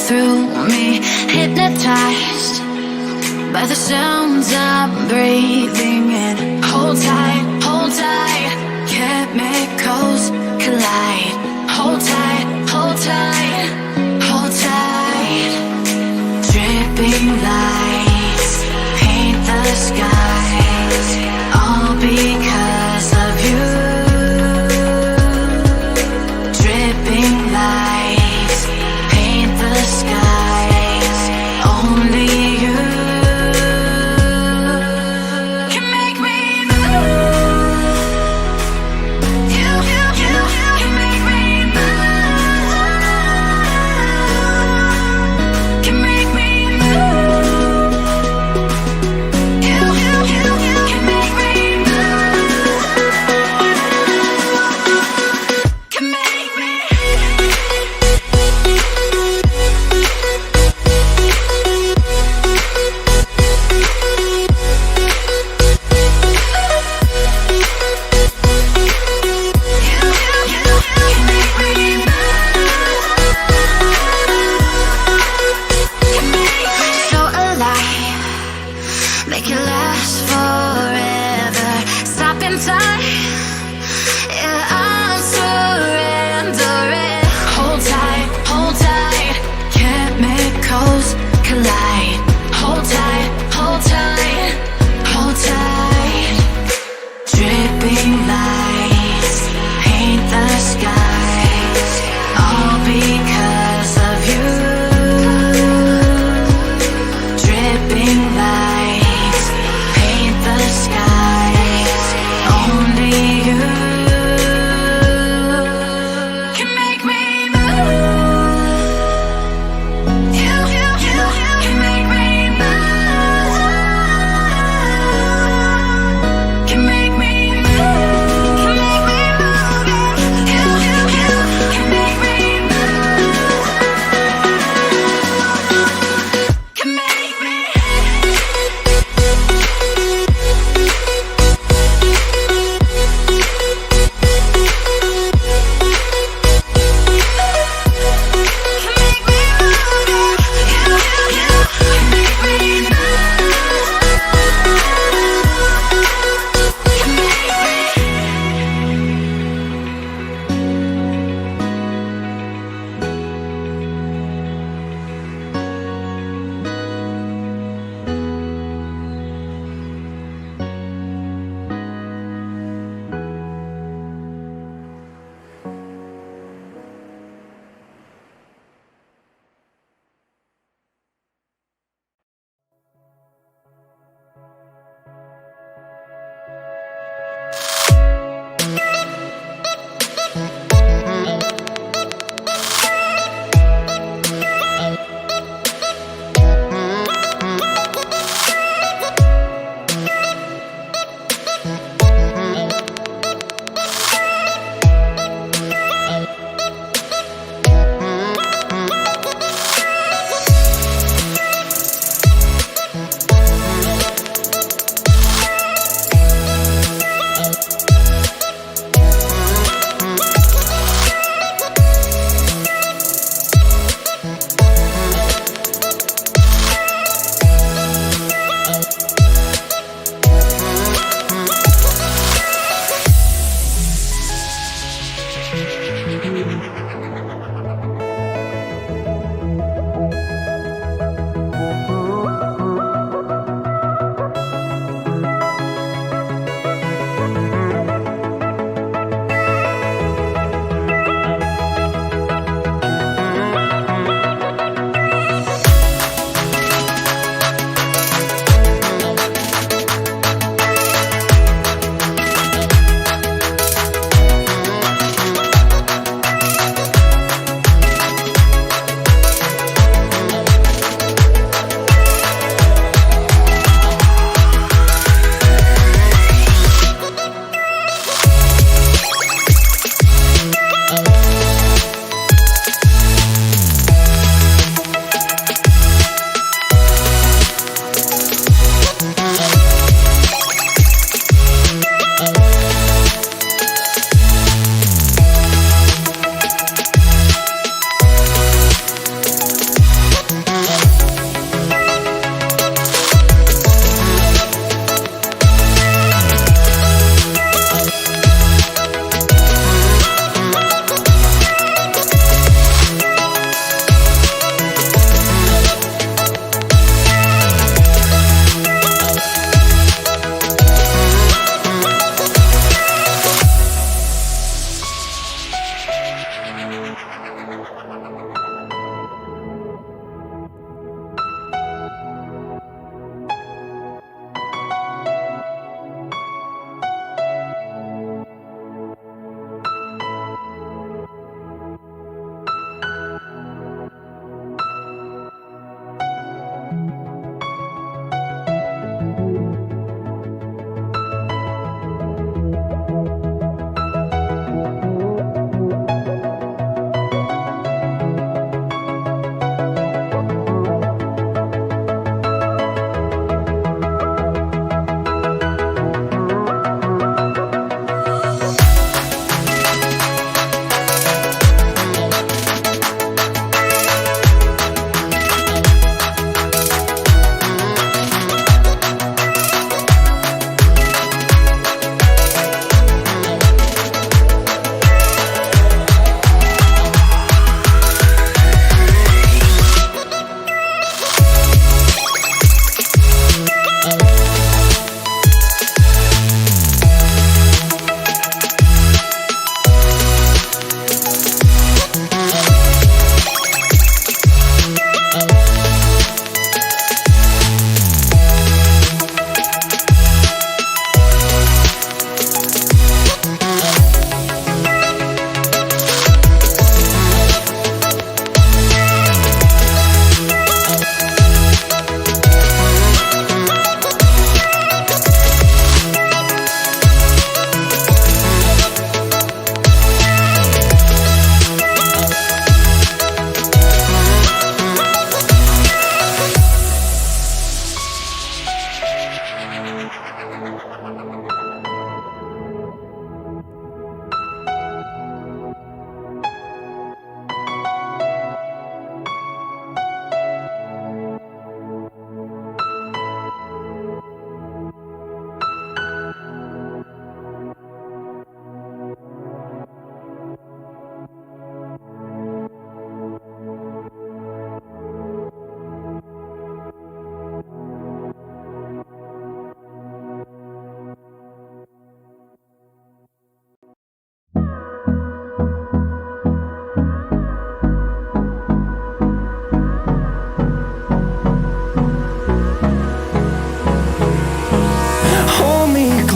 through me, hypnotized by the sounds I'm breathing in. Hold tight, chemicals collide. Hold tight, hold tight, hold tight. Dripping lights paint the skies, all because of you. Dripping lights paint the skies, only you can make me move. You can make me move. Can make me move.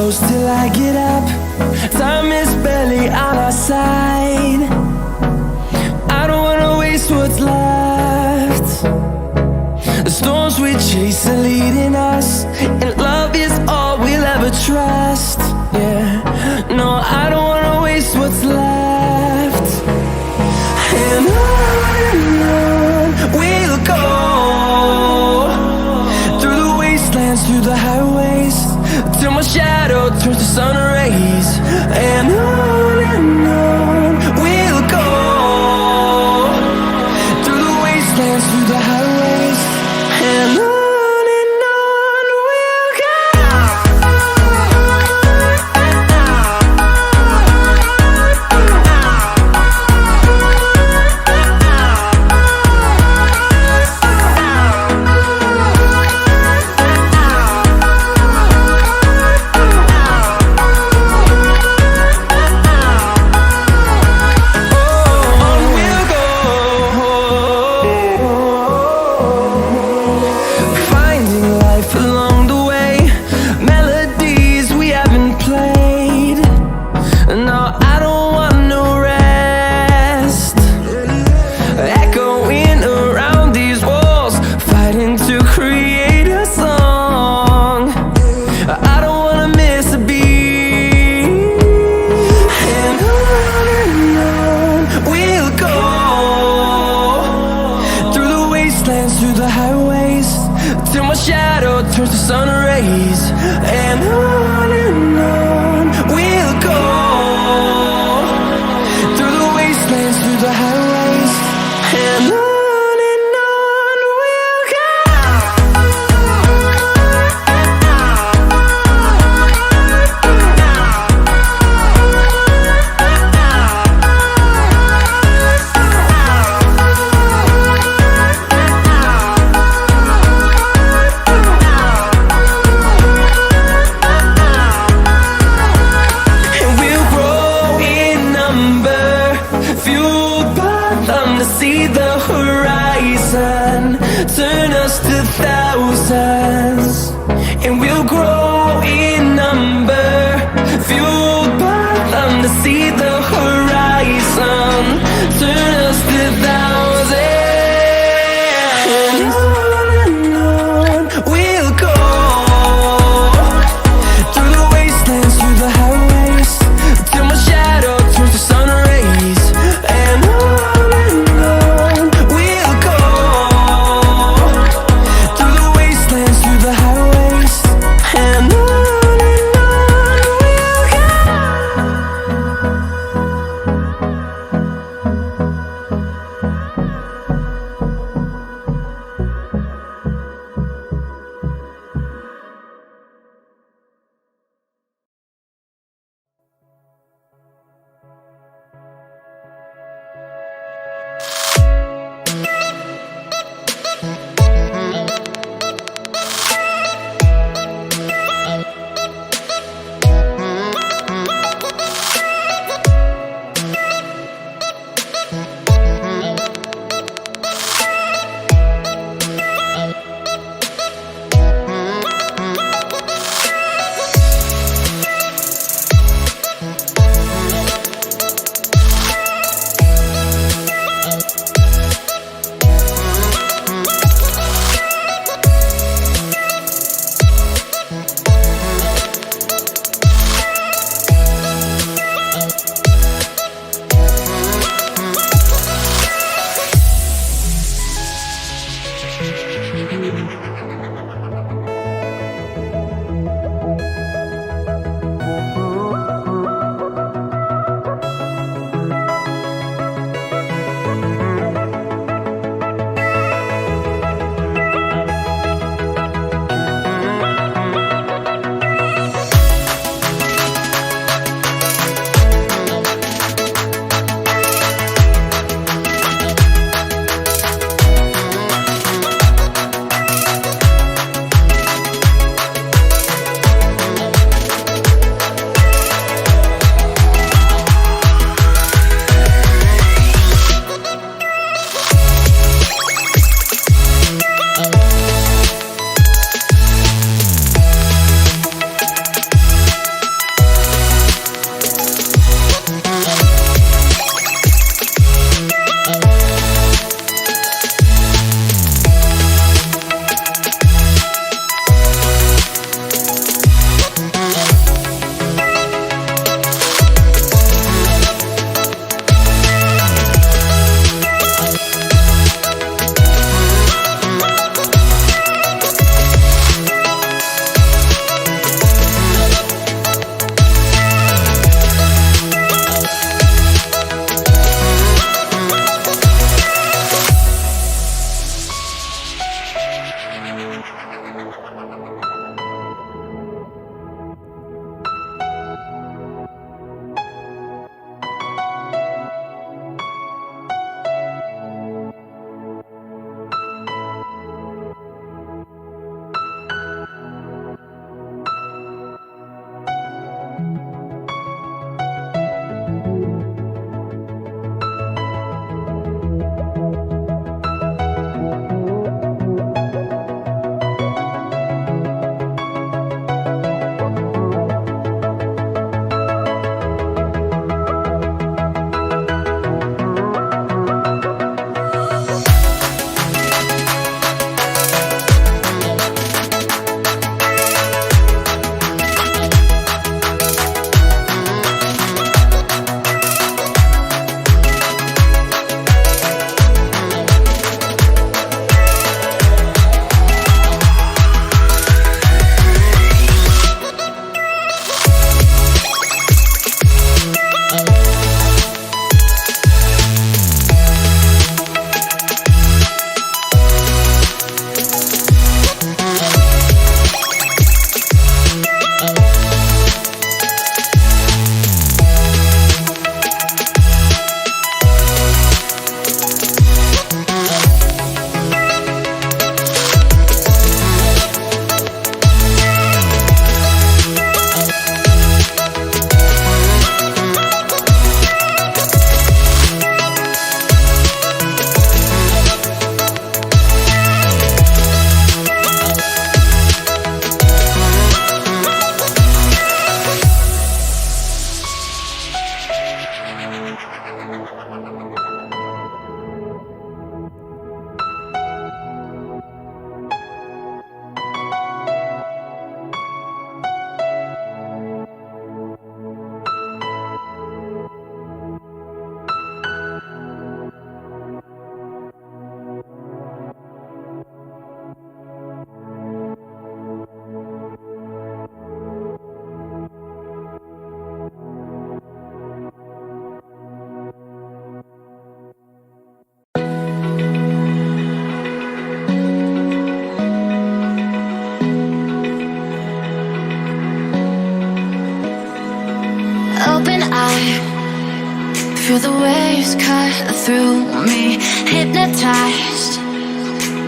close till I get up. Time is barely on our side. I don't wanna waste what's left. The storms we chase are leading us, and love is all we'll ever trust. Yeah, no, I don't wanna waste what's left. And on we'll go, through the wastelands, through the highways, till my shadow turns to sun rays. And on we'll go, through the wastelands, through the highways, and on. Through the highways, till my shadow turns to sun rays. And on we'll go, through the wastelands, through the highways, and on. See the horizon turn us to thousands, and we'll grow in number, fueled by them. To see the horizon turn us to thousands, and on we'll go, through the wastelands, through the highways, till my shadow turns to sun rays. And Feel the waves cut through me, hypnotized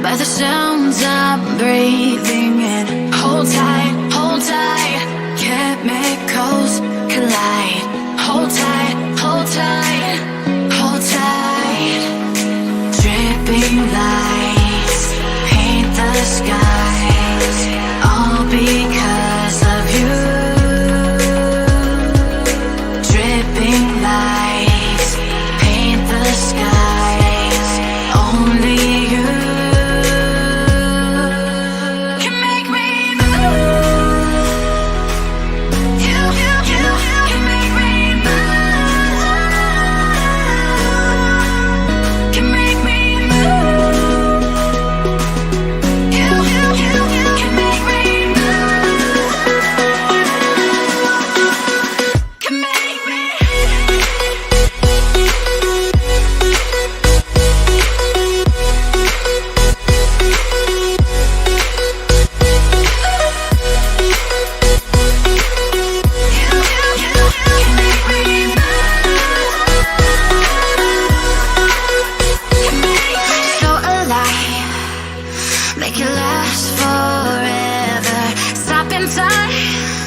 by the sounds I'm breathing in. Hold tight, hold tight. Chemicals collide. Hold tight, hold tight, hold tight. Dripping lights paint the skies, all because of you. Dripping lights paint the skies, only you can make me move. You can make me move. Can make me move. You can make me move. Can make me. So alive, make it last forever. Stop in time.